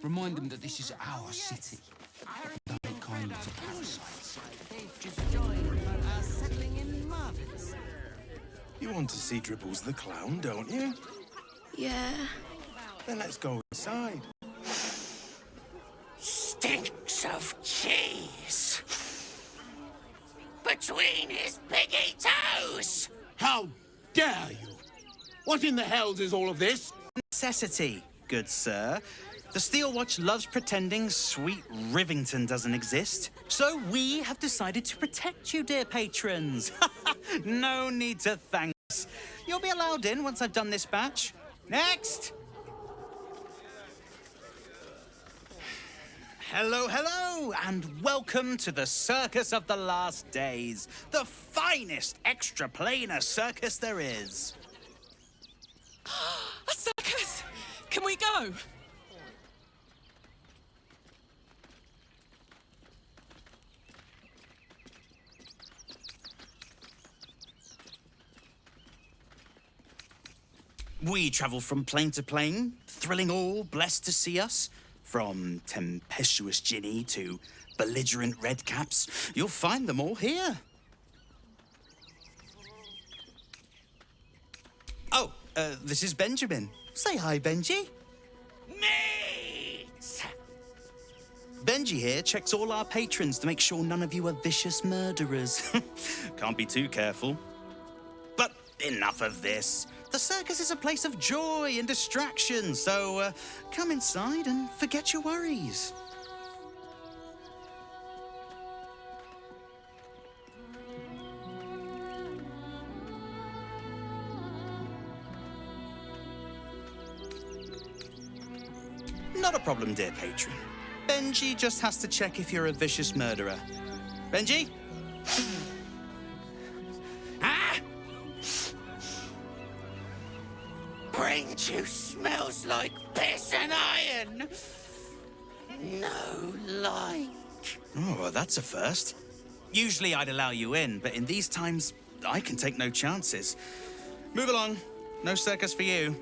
Remind them that this is our city. Don't be kind to parasites. They've just joined, but are settling in marvelous. You want to see Diddles the clown, don't you? Yeah. Then let's go inside. Stinks of cheese between his piggy toes. How dare you? What in the hells is all of this? Necessity, good sir. The Steel Watch loves pretending sweet Rivington doesn't exist. So we have decided to protect you, dear patrons. No need to thank us. You'll be allowed in once I've done this batch. Next! Hello, hello, and welcome to the Circus of the Last Days, the finest extra-planar circus there is. A circus! Can we go? We travel from plane to plane, thrilling all blessed to see us. From tempestuous Ginny to belligerent redcaps, you'll find them all here. Oh, this is Benjamin. Say hi, Benji. Meat! Benji here checks all our patrons to make sure none of you are vicious murderers. Can't be too careful. But enough of this. The circus is a place of joy and distraction, so come inside and forget your worries. Not a problem, dear patron. Benji just has to check if you're a vicious murderer. Benji? Brain juice smells like piss and iron. No like. Oh, that's a first. Usually I'd allow you in, but in these times, I can take no chances. Move along. No circus for you.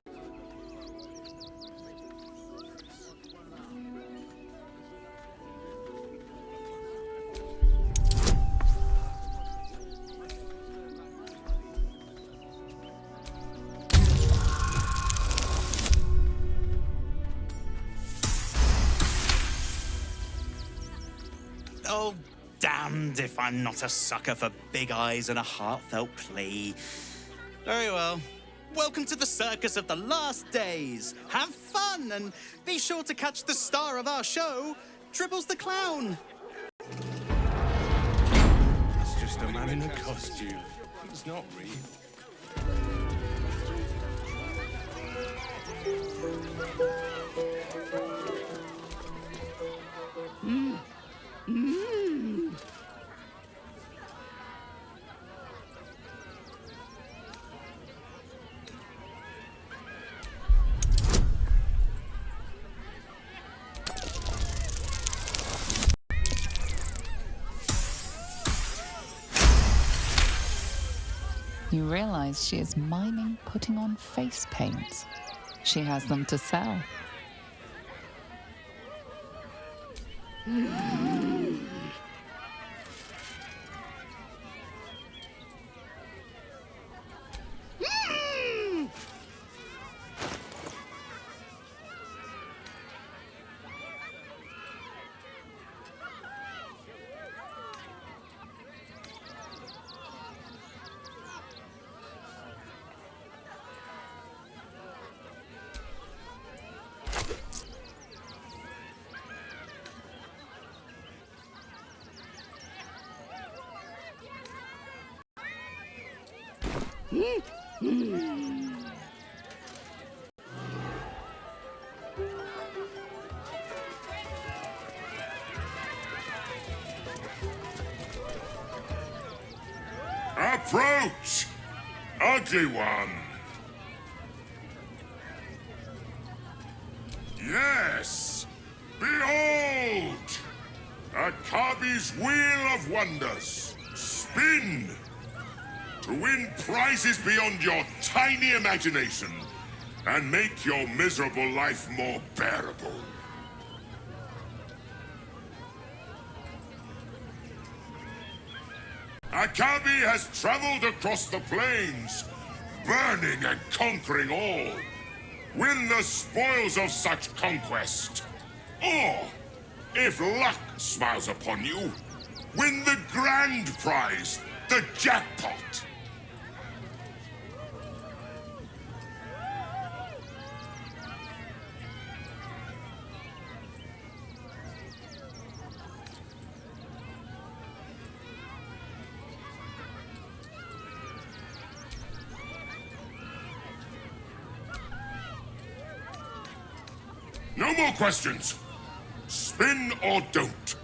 Oh, damned if I'm not a sucker for big eyes and a heartfelt plea. Very well. Welcome to the Circus of the Last Days. Have fun and be sure to catch the star of our show, Diddles the Clown. It's just a man in a costume. It's not real. You realize she is miming putting on face paint. She has them to sell. Approach, ugly one. Yes, behold, a Kabi's Wheel of Wonders. Spin to win prizes beyond your tiny imagination and make your miserable life more bearable. Akabi has traveled across the plains, burning and conquering all. Win the spoils of such conquest. Or, if luck smiles upon you, win the grand prize, the jackpot. No more questions. Spin or don't.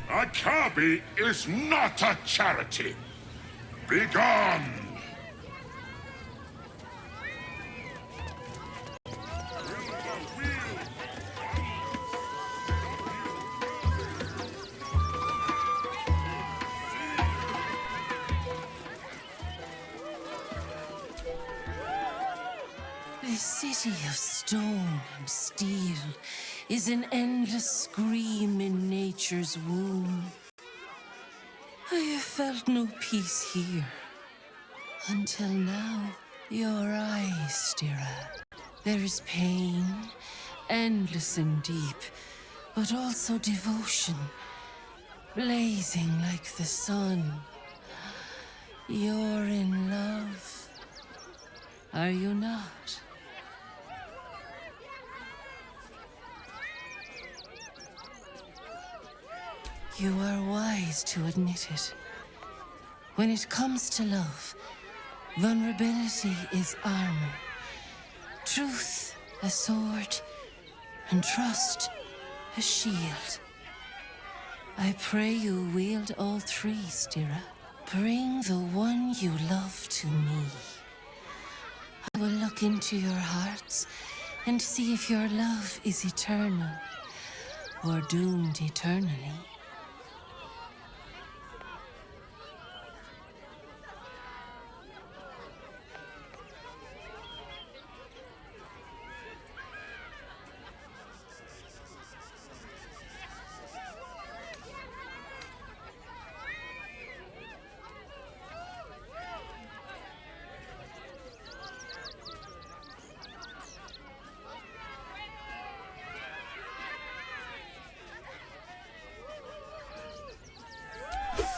Akabi is not a charity. Begone! This city of stone and steel is an endless scream in nature's womb. I have felt no peace here. Until now, your eyes, Stira. There is pain, endless and deep, but also devotion, blazing like the sun. You're in love, are you not? You are wise to admit it. When it comes to love, vulnerability is armor, truth a sword, and trust a shield. I pray you wield all three, Stira. Bring the one you love to me. I will look into your hearts and see if your love is eternal or doomed eternally.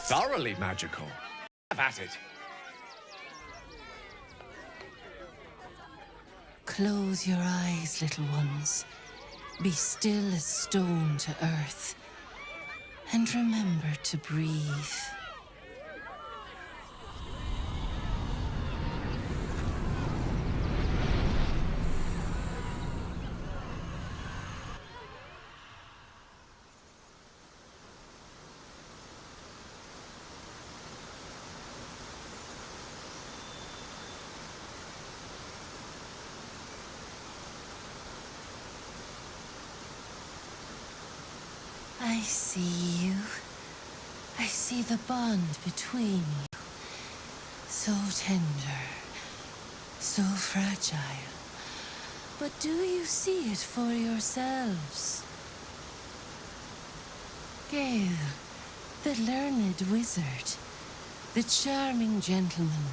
Thoroughly magical. Have at it. Close your eyes, little ones. Be still as stone to earth. And remember to breathe. I see you. I see the bond between you. So tender, so fragile. But do you see it for yourselves? Gale, the learned wizard, the charming gentleman,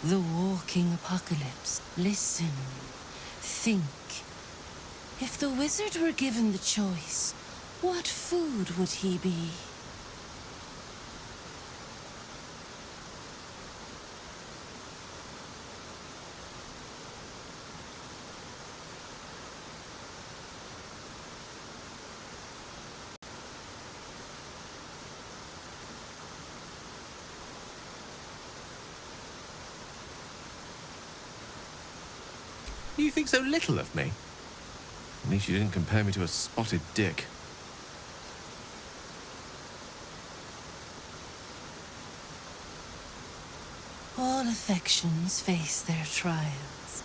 the walking apocalypse. Listen, think. If the wizard were given the choice, what food would he be? You think so little of me? At least you didn't compare me to a spotted dick. All affections face their trials.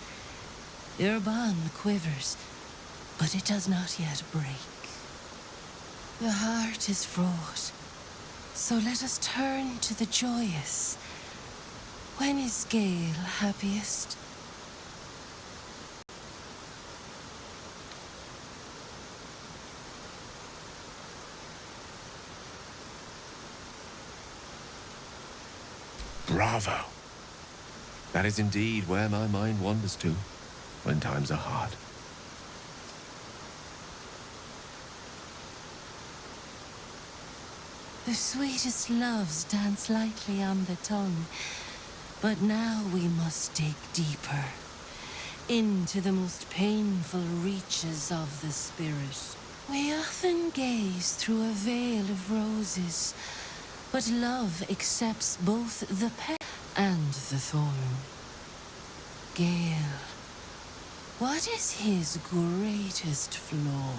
Your bond quivers, but it does not yet break. The heart is fraught, so let us turn to the joyous. When is Gale happiest? Bravo. That is indeed where my mind wanders to when times are hard. The sweetest loves dance lightly on the tongue, but now we must dig deeper, into the most painful reaches of the spirit. We often gaze through a veil of roses, but love accepts both the petal and the thorn. Gale, what is his greatest flaw?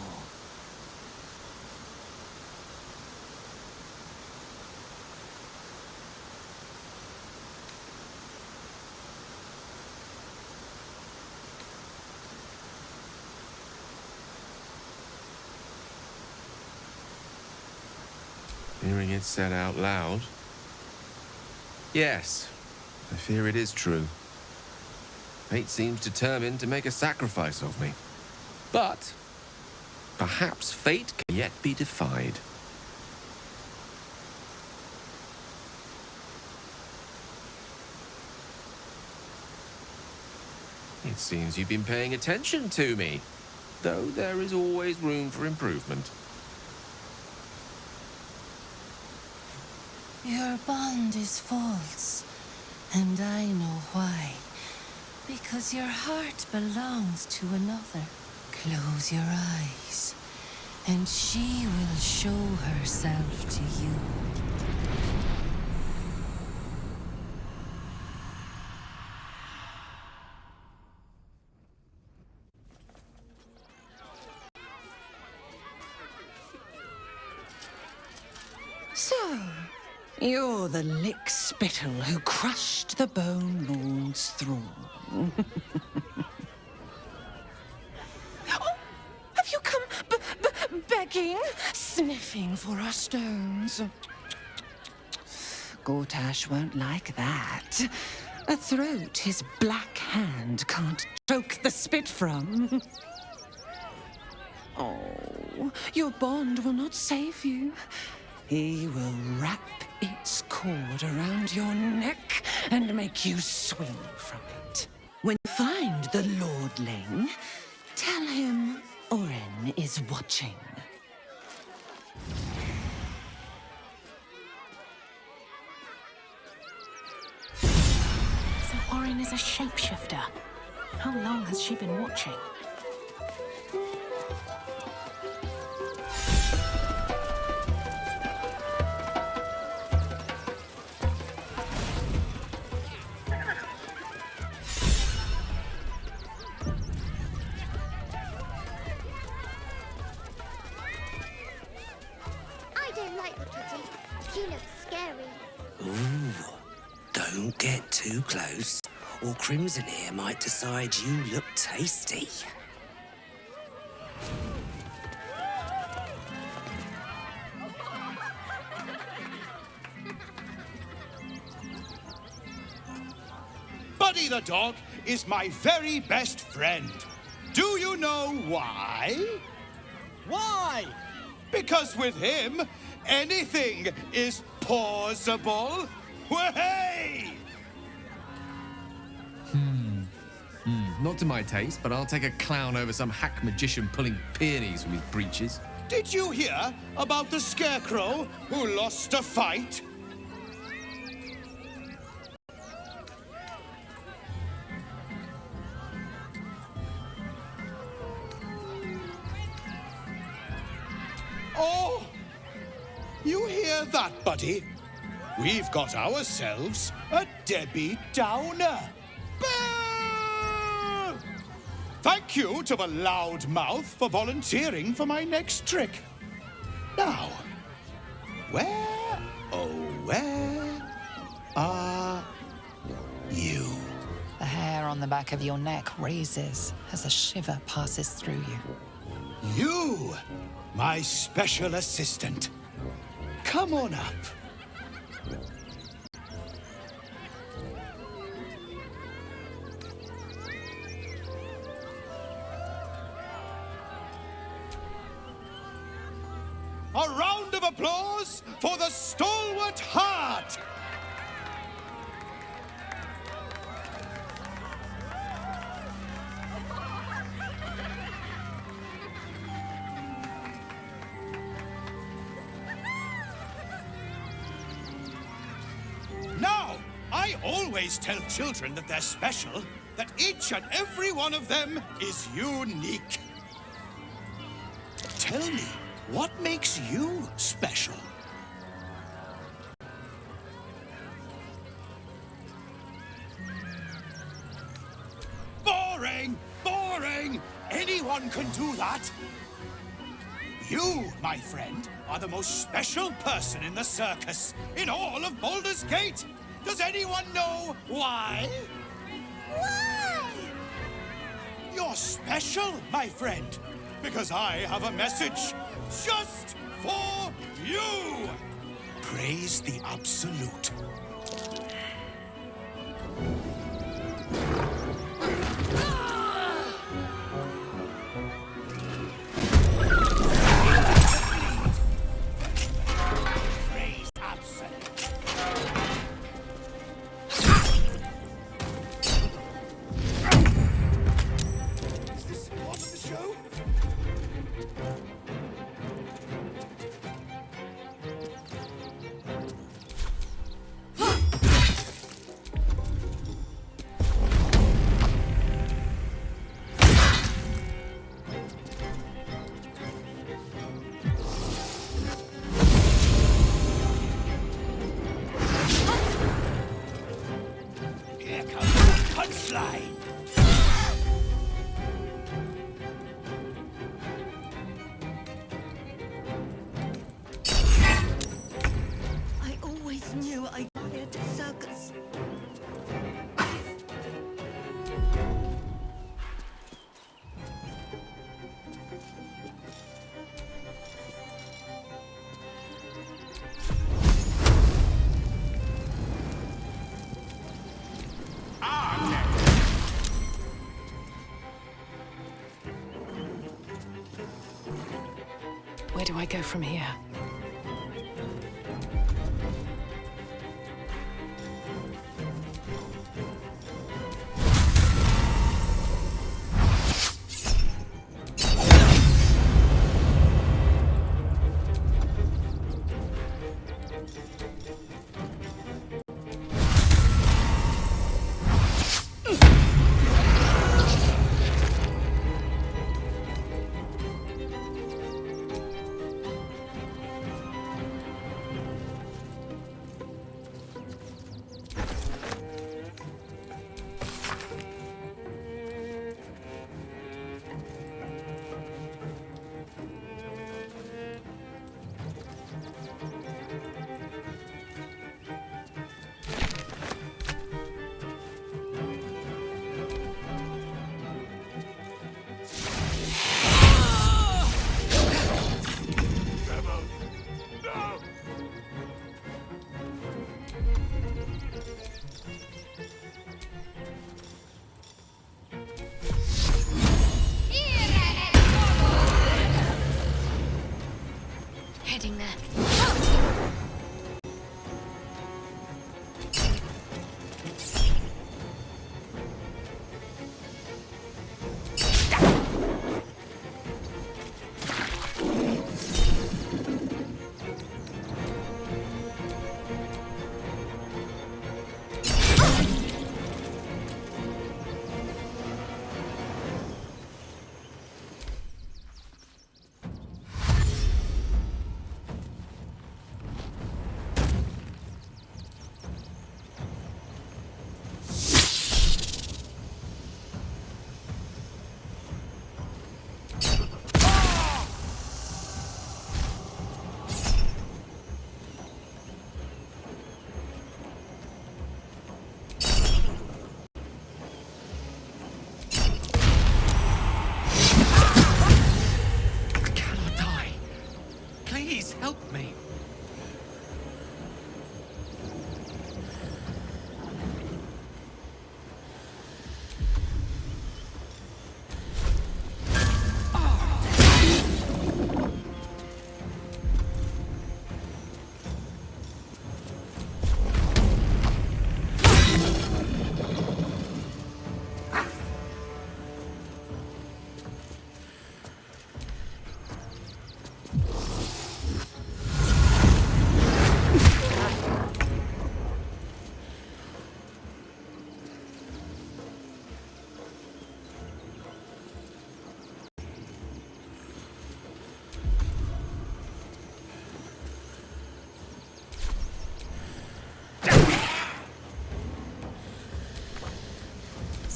Hearing it said out loud. Yes, I fear it is true. Fate seems determined to make a sacrifice of me. But perhaps fate can yet be defied. It seems you've been paying attention to me, though there is always room for improvement. Your bond is false, and I know why. Because your heart belongs to another. Close your eyes, and she will show herself to you. So, you're the lick-spittle who crushed the Bone Lord's throne. Oh, have you come begging, sniffing for our stones? Gortash won't like that. A throat his black hand can't choke the spit from. Oh, your bond will not save you. He will wrap its cord around your neck and make you swing from it. When you find the Lordling, tell him Oren is watching. So Oren is a shapeshifter. How long has she been watching? Don't get too close, or Crimson here might decide you look tasty. Buddy the dog is my very best friend. Do you know why? Why? Because with him, anything is possible. Way! Not to my taste, but I'll take a clown over some hack magician pulling peonies from his breeches. Did you hear about the scarecrow who lost a fight? Oh! You hear that, buddy? We've got ourselves a Debbie Downer. Boo! Thank you to the loudmouth for volunteering for my next trick. Now, where, oh, where are you? The hair on the back of your neck raises as a shiver passes through you. You, my special assistant. Come on up. A round of applause for the stalwart heart! always tell children that they're special, that each and every one of them is unique. Tell me, what makes you special? Boring! Boring! Anyone can do that! You, my friend, are the most special person in the circus, in all of Baldur's Gate! Does anyone know why? Why? You're special, my friend, because I have a message just for you! Praise the Absolute. I always knew I'd be at a circus. Where do I go from here?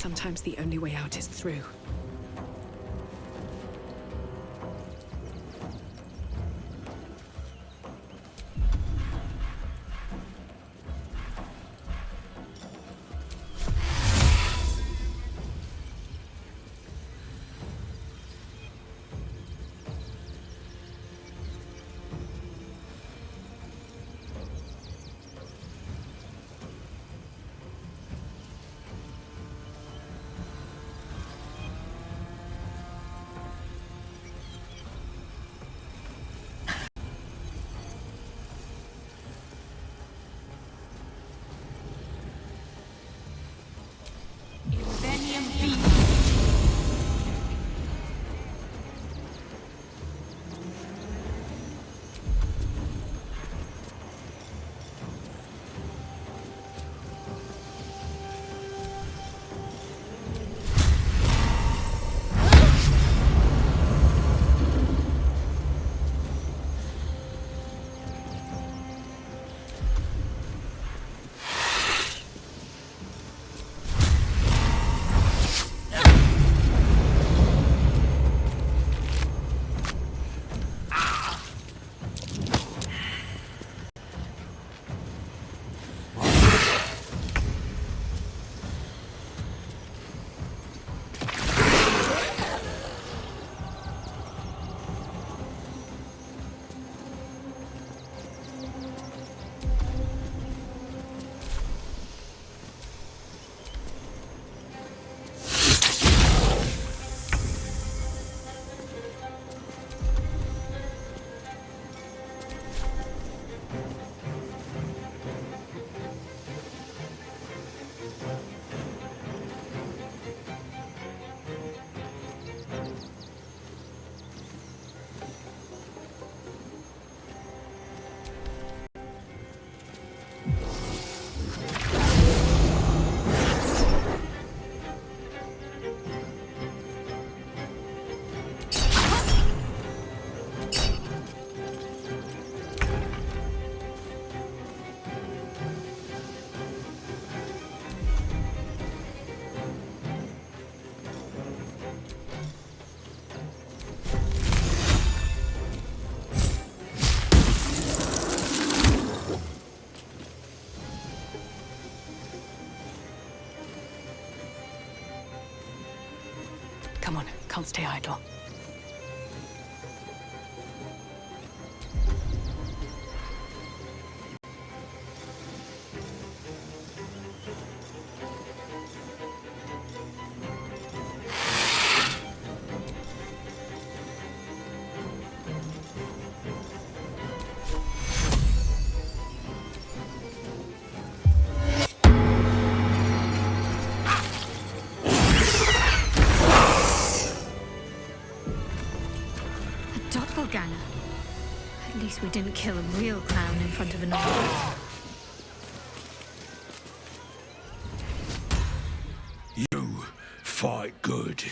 Sometimes the only way out is through. Come on, can't stay idle. Doppelganger. At least we didn't kill a real clown in front of an audience. You fight good.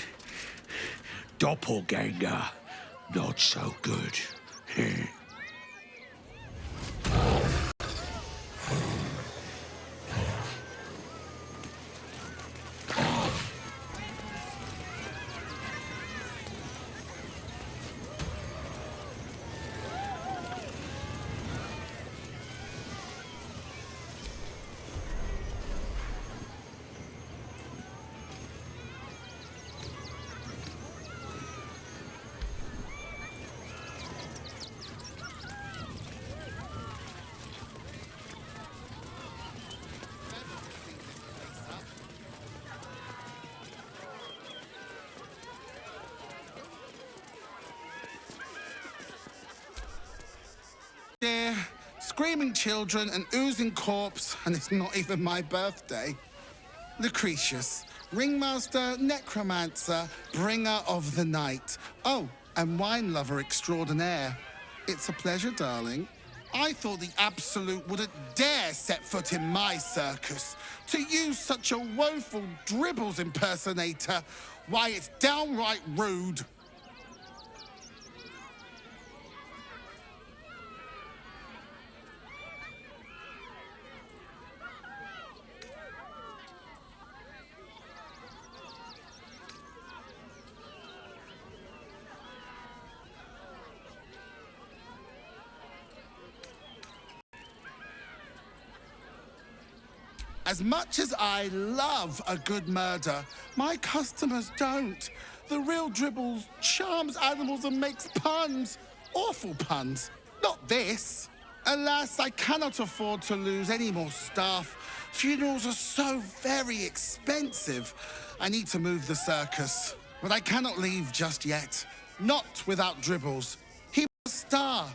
Doppelganger, not so good. Dear, screaming children, an oozing corpse, and it's not even my birthday. Lucretius, ringmaster, necromancer, bringer of the night. Oh, and wine lover extraordinaire. It's a pleasure, darling. I thought the Absolute wouldn't dare set foot in my circus. To use such a woeful dribbles impersonator, why, it's downright rude. As much as I love a good murder, my customers don't. The real Dribbles charms animals and makes puns. Awful puns. Not this. Alas, I cannot afford to lose any more staff. Funerals are so very expensive. I need to move the circus. But I cannot leave just yet. Not without Dribbles. He was a star.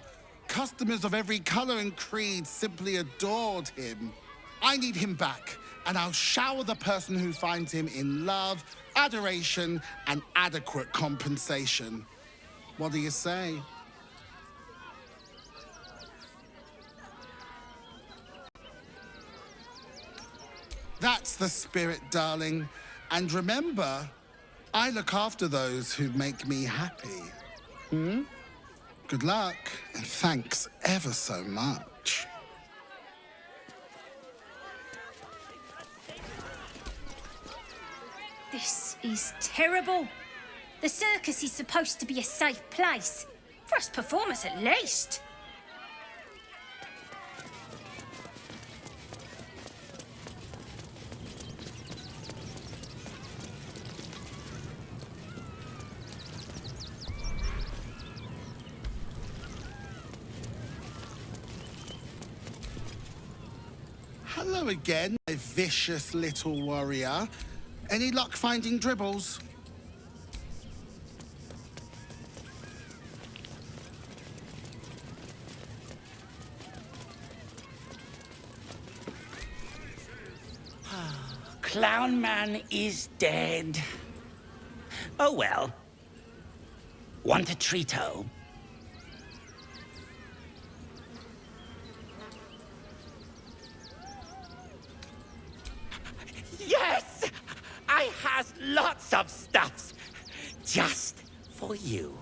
Customers of every colour and creed simply adored him. I need him back, and I'll shower the person who finds him in love, adoration, and adequate compensation. What do you say? That's the spirit, darling. And remember, I look after those who make me happy. Good luck, and thanks ever so much. This is terrible. The circus is supposed to be a safe place. For us performers, at least. Hello again, my vicious little warrior. Any luck finding Dribbles? Clown Man is dead. Oh well. Want a treato? Yes! I has lots of stuffs just for you.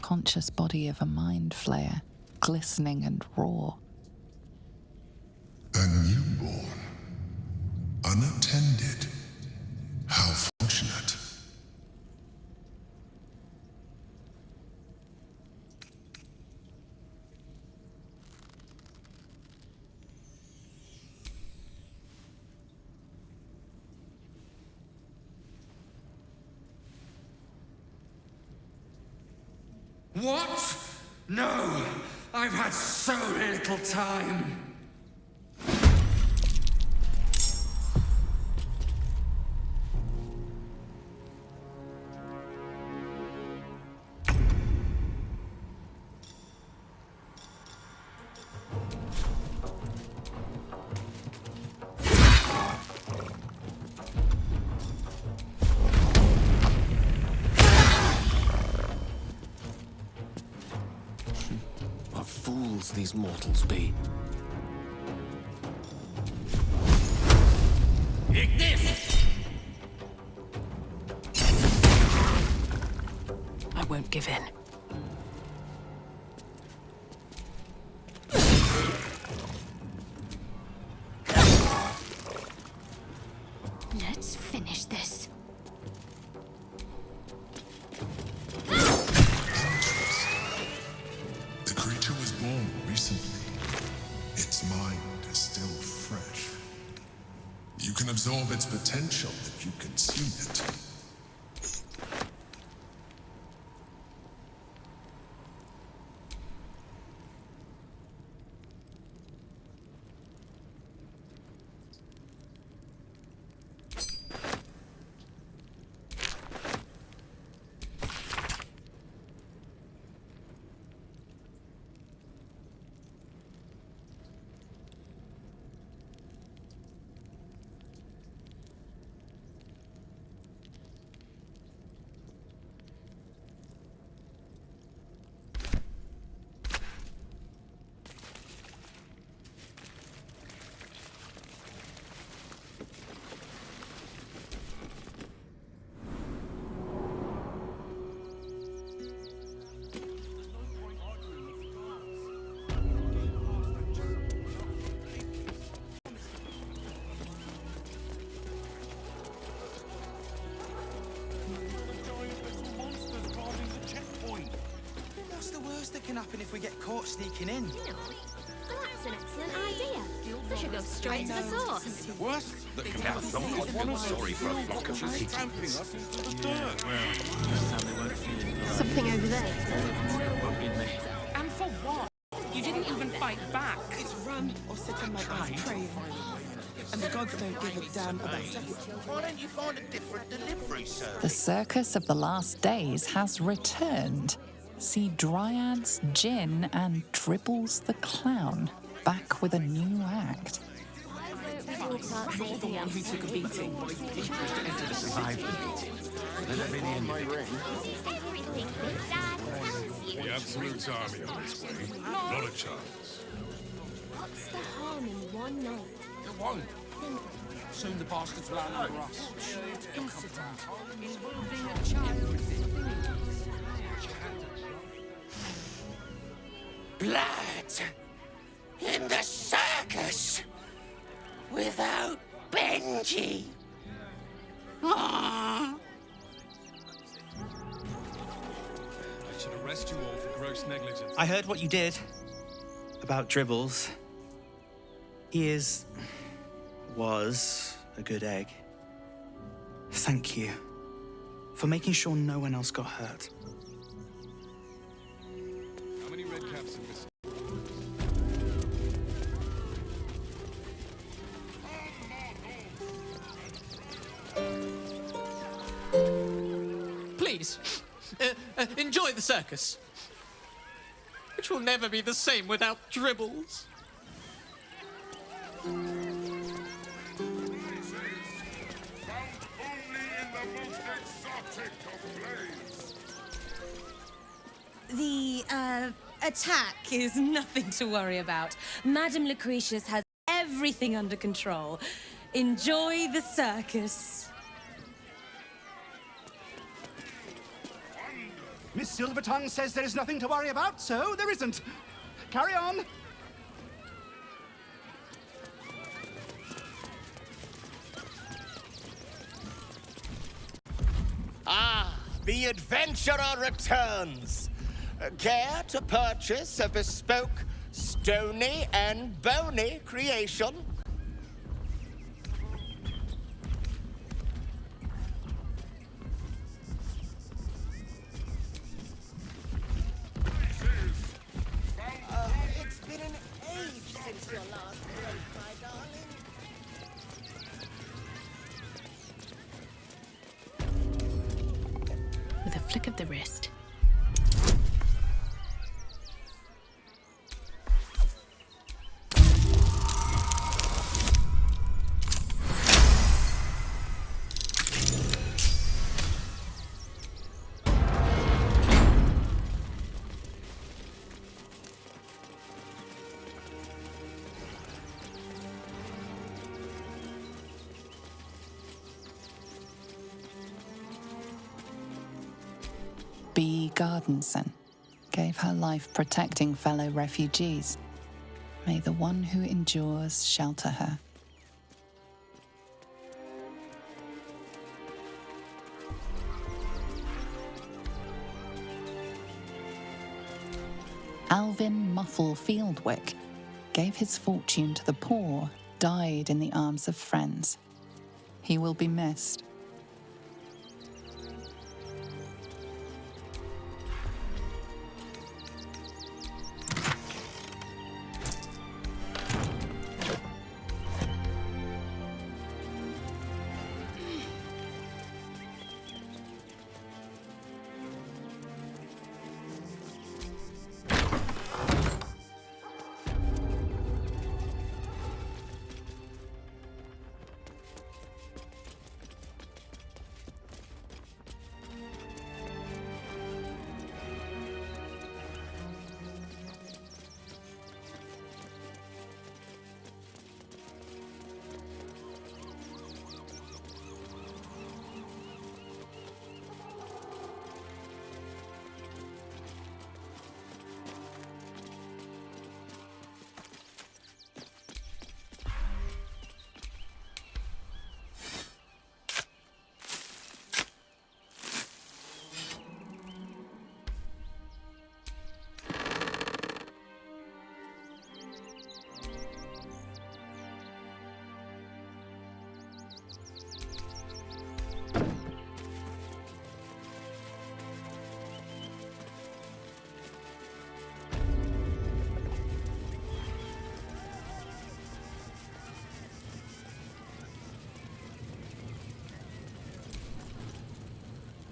Conscious body of a mind flayer, glistening and raw. A newborn, unattended. How fortunate. What? No! I've had so little time. Fools these mortals be. Take this! I won't give in. is still fresh. You can absorb its potential if you consume it. What's the worst that can happen if we get caught sneaking in? You know, that's an excellent idea. We should go straight to the source. Worst that can happen. Sorry for a flock of sheep. Tramping us into the dirt. Something over there. And for what? You didn't even fight back. It's run or sit on my ass praying. And the gods don't give a damn about it. Why don't you find a different delivery, sir? The circus of the last days has returned. See Dryads, Jin, and Dribbles the Clown back with a new act. The one who took a beating. Enter the survivor meeting. Let that be the end of it. The Absolute's army on its way. Not a chance. What's the harm in one night? It won't. Soon the bastards will outnumber us. Incident Involving a child. Blood in the circus without Benji. I should arrest you all for gross negligence. I heard what you did about Dribbles. He was a good egg. Thank you for making sure no one else got hurt. How many red caps in this? Please, enjoy the circus, which will never be the same without Dribbles. The, attack is nothing to worry about. Madame Lucretius has everything under control. Enjoy the circus. Miss Silvertongue says there is nothing to worry about, so there isn't. Carry on. Ah, the adventurer returns. Care to purchase a bespoke, stony and bony creation? It's been an age since your last break, my darling. With a flick of the wrist. B. Gardenson gave her life protecting fellow refugees. May the one who endures shelter her. Alvin Muffle Fieldwick gave his fortune to the poor, died in the arms of friends. He will be missed.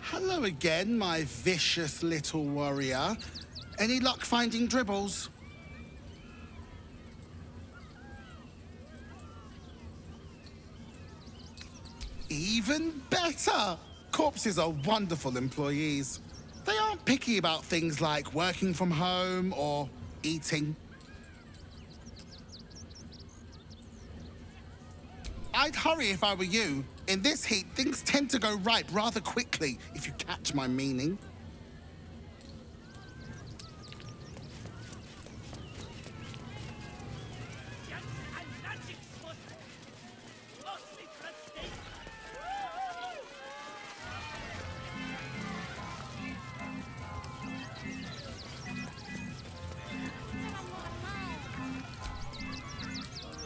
Hello again, my vicious little warrior. Any luck finding Dribbles? Even better! Corpses are wonderful employees. They aren't picky about things like working from home or eating. I'd hurry if I were you. In this heat, things tend to go ripe rather quickly, if you catch my meaning.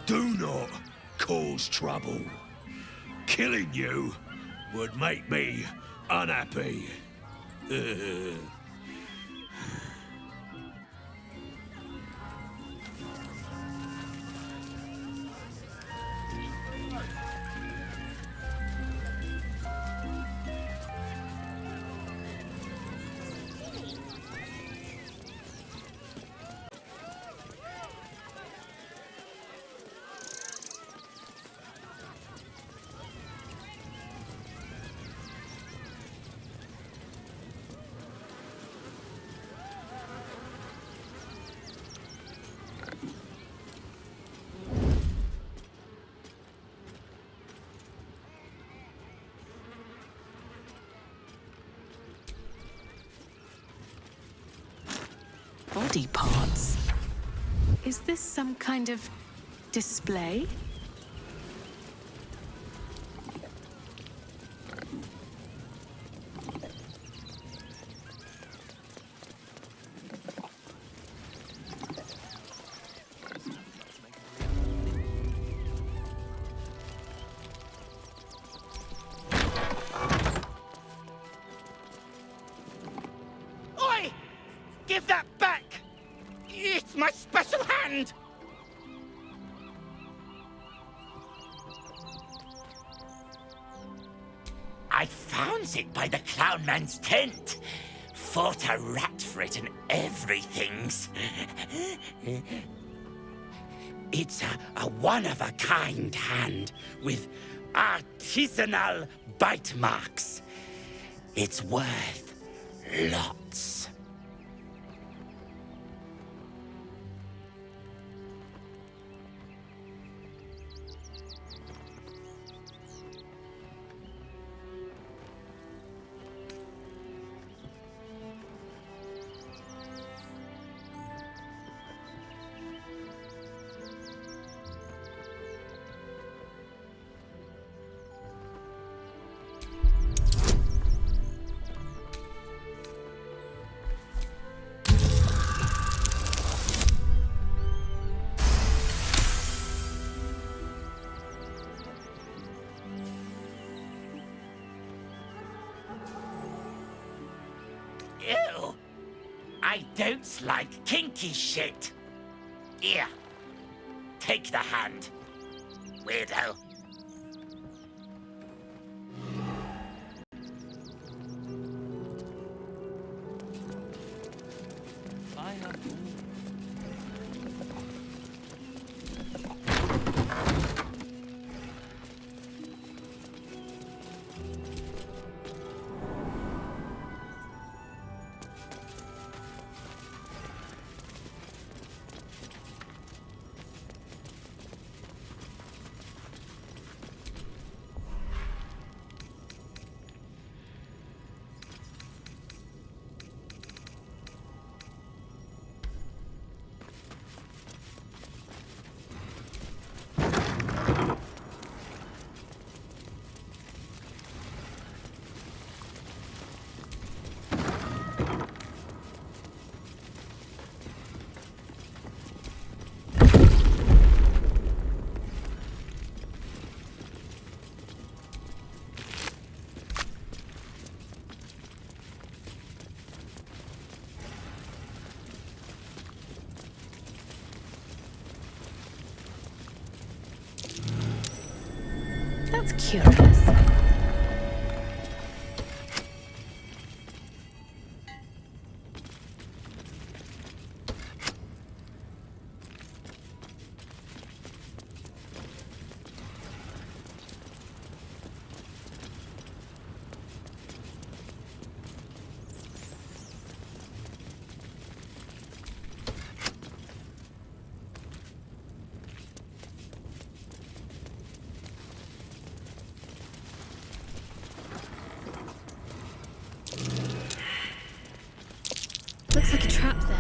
Do not cause trouble. Killing you would make me unhappy. Body parts. Is this some kind of display? Oi! Give that back! It's my special hand! I found it by the clown man's tent. Fought a rat for it and everything's. It's a one-of-a-kind hand with artisanal bite marks. It's worth lots. I don't like kinky shit. Here, take the hand, weirdo. That's curious. Looks like a trap there.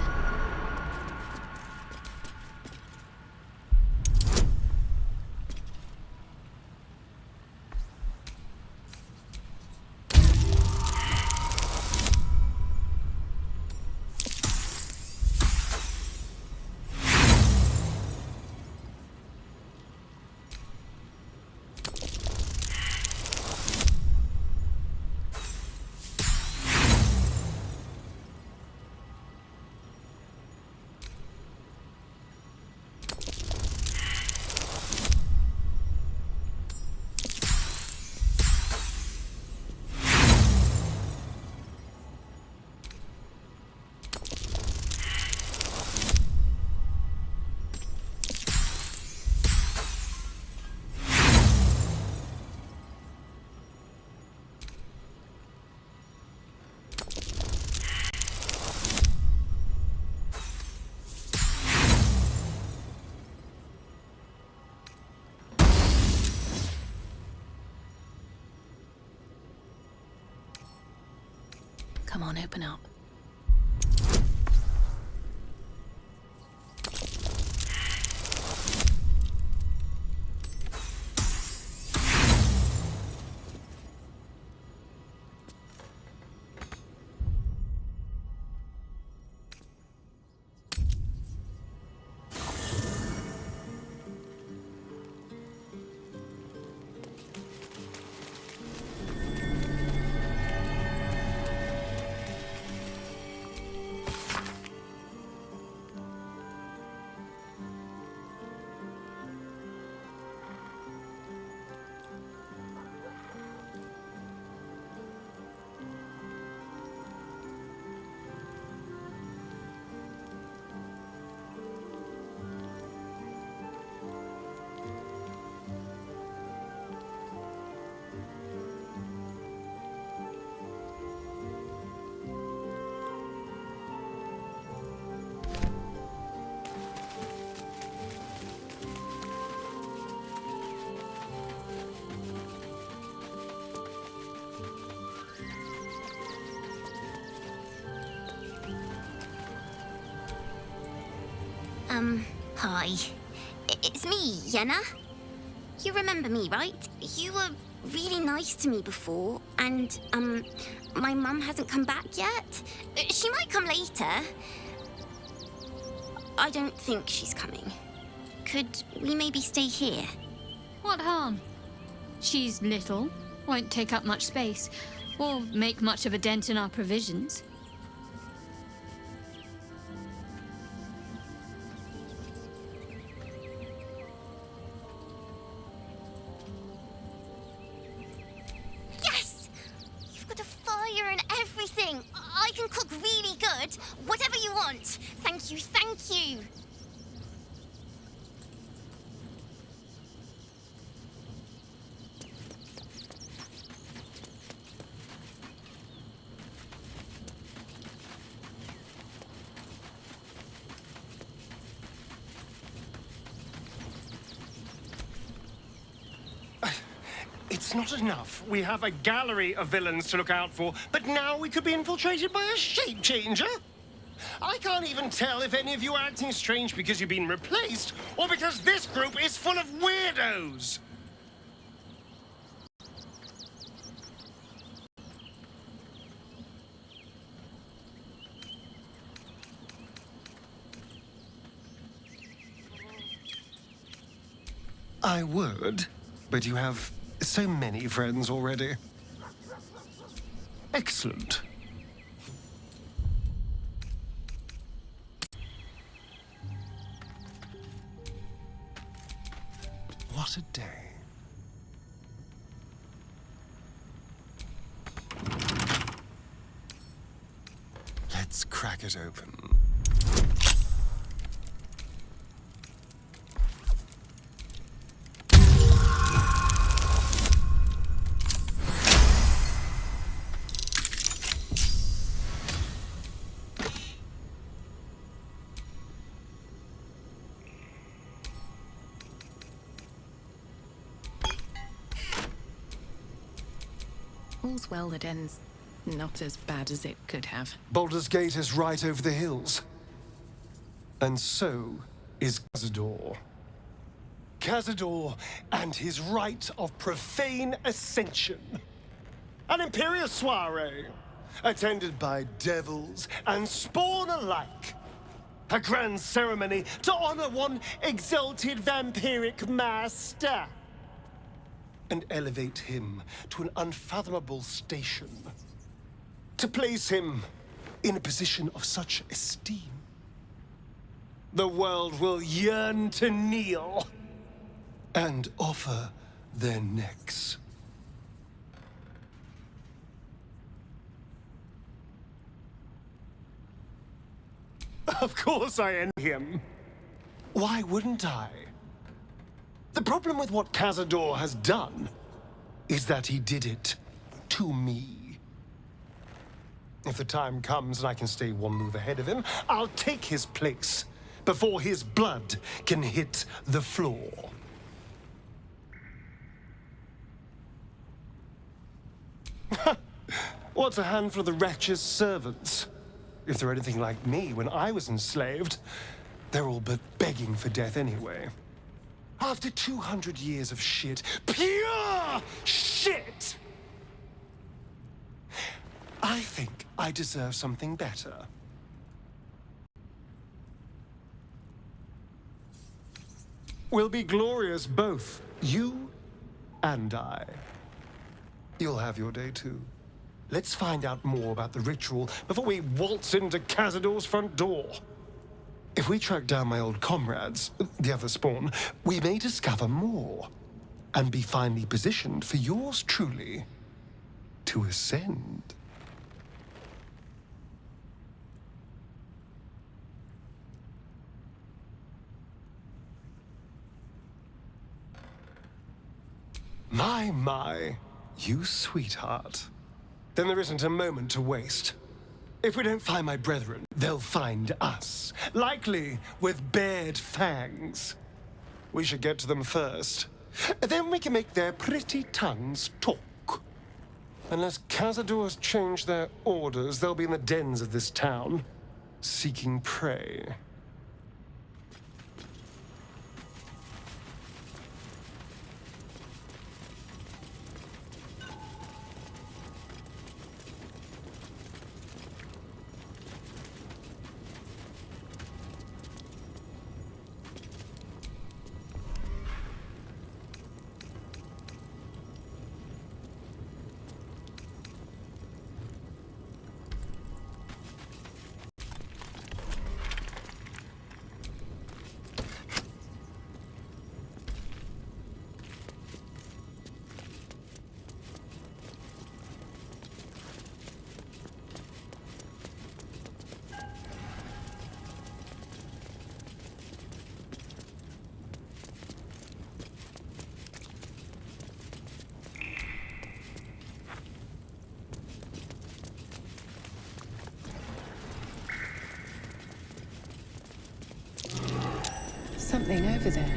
Come on, open up. Hi. It's me, Yenna. You remember me, right? You were really nice to me before, and, my mum hasn't come back yet. She might come later. I don't think she's coming. Could we maybe stay here? What harm? She's little, won't take up much space, or make much of a dent in our provisions. Dad. Whatever you want. Thank you, thank you. It's not enough. We have a gallery of villains to look out for, but now we could be infiltrated by a shape changer? I can't even tell if any of you are acting strange because you've been replaced, or because this group is full of weirdos. I would, but you have so many friends already. Excellent. What a day. Let's crack it open. All's well that ends not as bad as it could have. Baldur's Gate is right over the hills. And so is Cazador. Cazador and his rite of profane ascension. An imperial soiree, attended by devils and spawn alike. A grand ceremony to honor one exalted vampiric master. And elevate him to an unfathomable station. To place him in a position of such esteem. The world will yearn to kneel and offer their necks. Of course I envy him. Why wouldn't I? The problem with what Cazador has done is that he did it to me. If the time comes and I can stay one move ahead of him, I'll take his place before his blood can hit the floor. What's a handful of the wretch's servants? If they're anything like me when I was enslaved, they're all but begging for death anyway. After 200 years of shit, pure shit! I think I deserve something better. We'll be glorious, both you and I. You'll have your day too. Let's find out more about the ritual before we waltz into Cazador's front door. If we track down my old comrades, the other spawn, we may discover more and be finally positioned for yours truly to ascend. My, you sweetheart. Then there isn't a moment to waste. If we don't find my brethren, they'll find us, likely with bared fangs. We should get to them first. Then we can make their pretty tongues talk. Unless Cazador's changed their orders, they'll be in the dens of this town, seeking prey. something over there.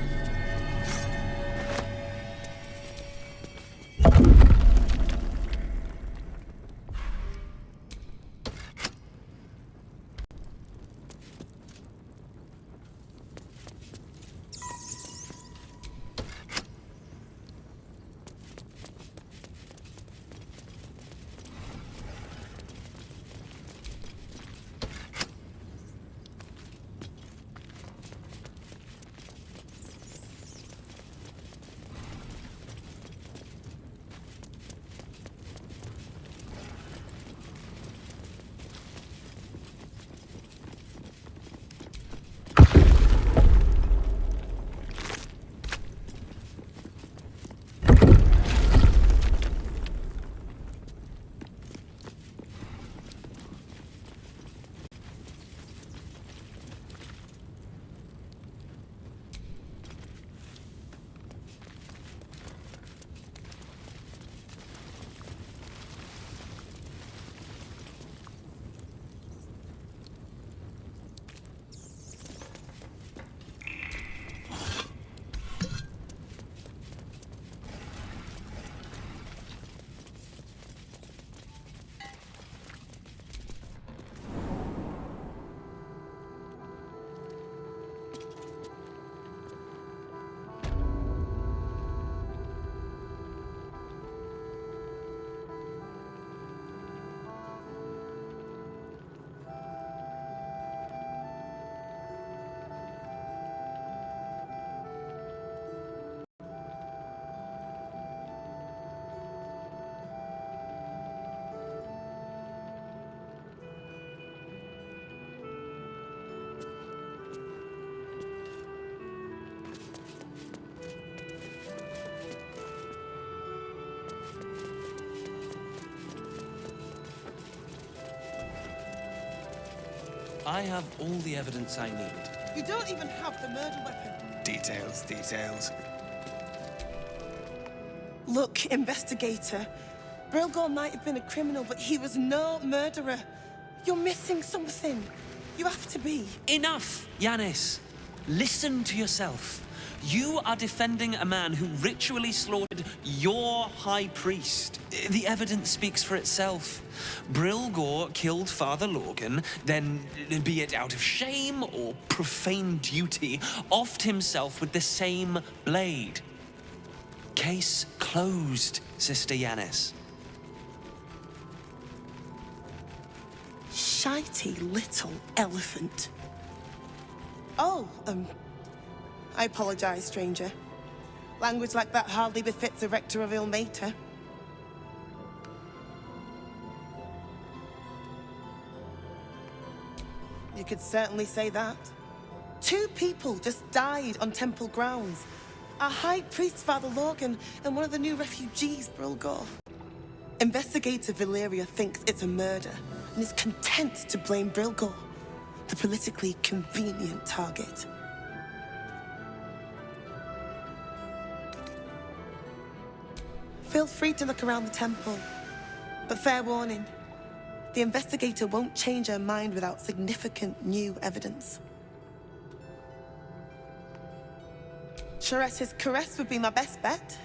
I have all the evidence I need. You don't even have the murder weapon. Details, details. Look, investigator. Brilgor might have been a criminal, but he was no murderer. You're missing something. You have to be. Enough, Yanis. Listen to yourself. You are defending a man who ritually slaughtered your high priest. The evidence speaks for itself. Brilgor killed Father Lorgan, then, be it out of shame or profane duty, offed himself with the same blade. Case closed, Sister Yanis. Shitey little elephant. Oh, I apologize, stranger. Language like that hardly befits a rector of Ilmater. You could certainly say that. 2 people just died on temple grounds. Our high priest, Father Lorgan, and one of the new refugees, Brilgor. Investigator Valeria thinks it's a murder and is content to blame Brilgor, the politically convenient target. Feel free to look around the temple, but fair warning, the investigator won't change her mind without significant new evidence. Charesse's caress would be my best bet.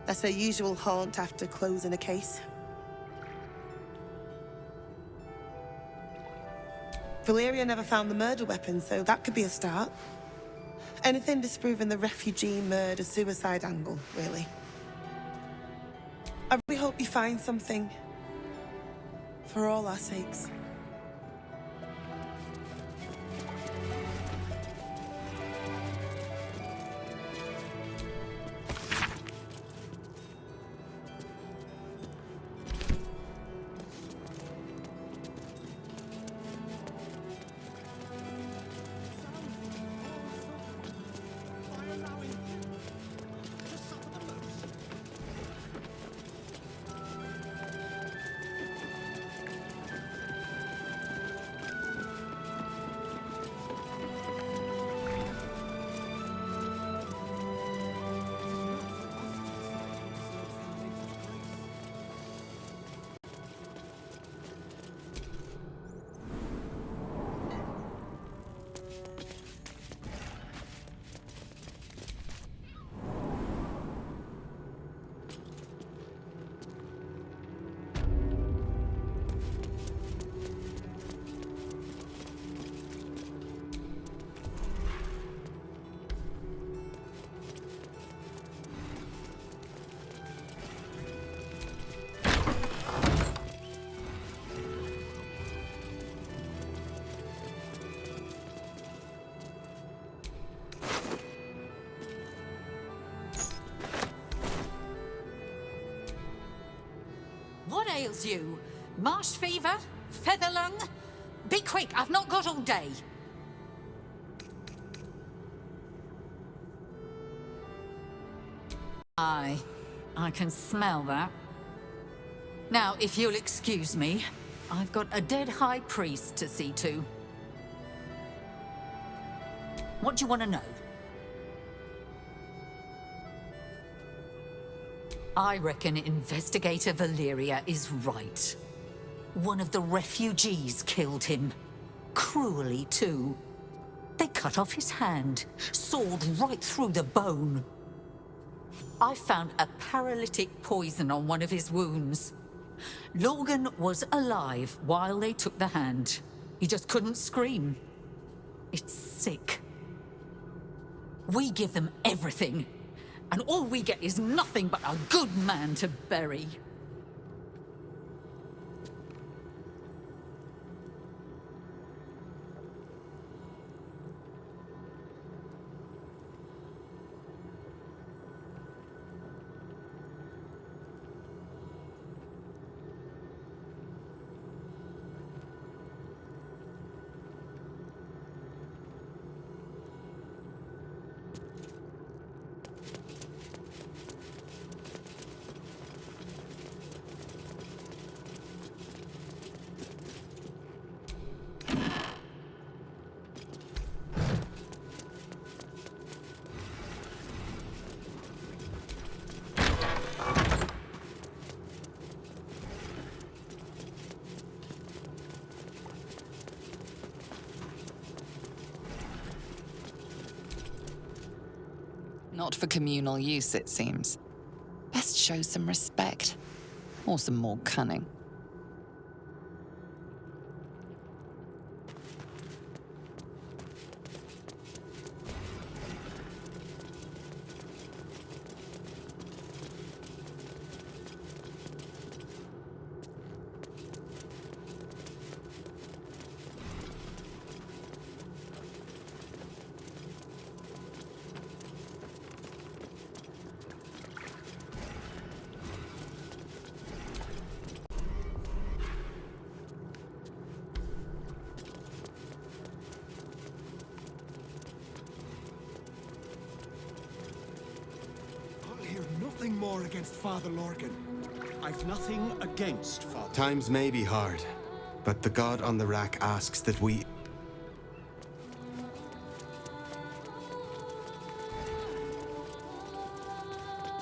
That's her usual haunt after closing a case. Valeria never found the murder weapon, so that could be a start. Anything disproving the refugee murder-suicide angle, really. I really hope you find something. For all our sakes. What ails you? Marsh fever? Feather lung? Be quick, I've not got all day. Aye, I can smell that. Now, if you'll excuse me, I've got a dead high priest to see to. What do you want to know? I reckon Investigator Valeria is right. One of the refugees killed him. Cruelly, too. They cut off his hand, sawed right through the bone. I found a paralytic poison on one of his wounds. Logan was alive while they took the hand. He just couldn't scream. It's sick. We give them everything, and all we get is nothing but a good man to bury. Not for communal use, it seems. Best show some respect. Or some more cunning. Nothing more against Father Lorcan. I've nothing against Father. Times may be hard, but the god on the rack asks that we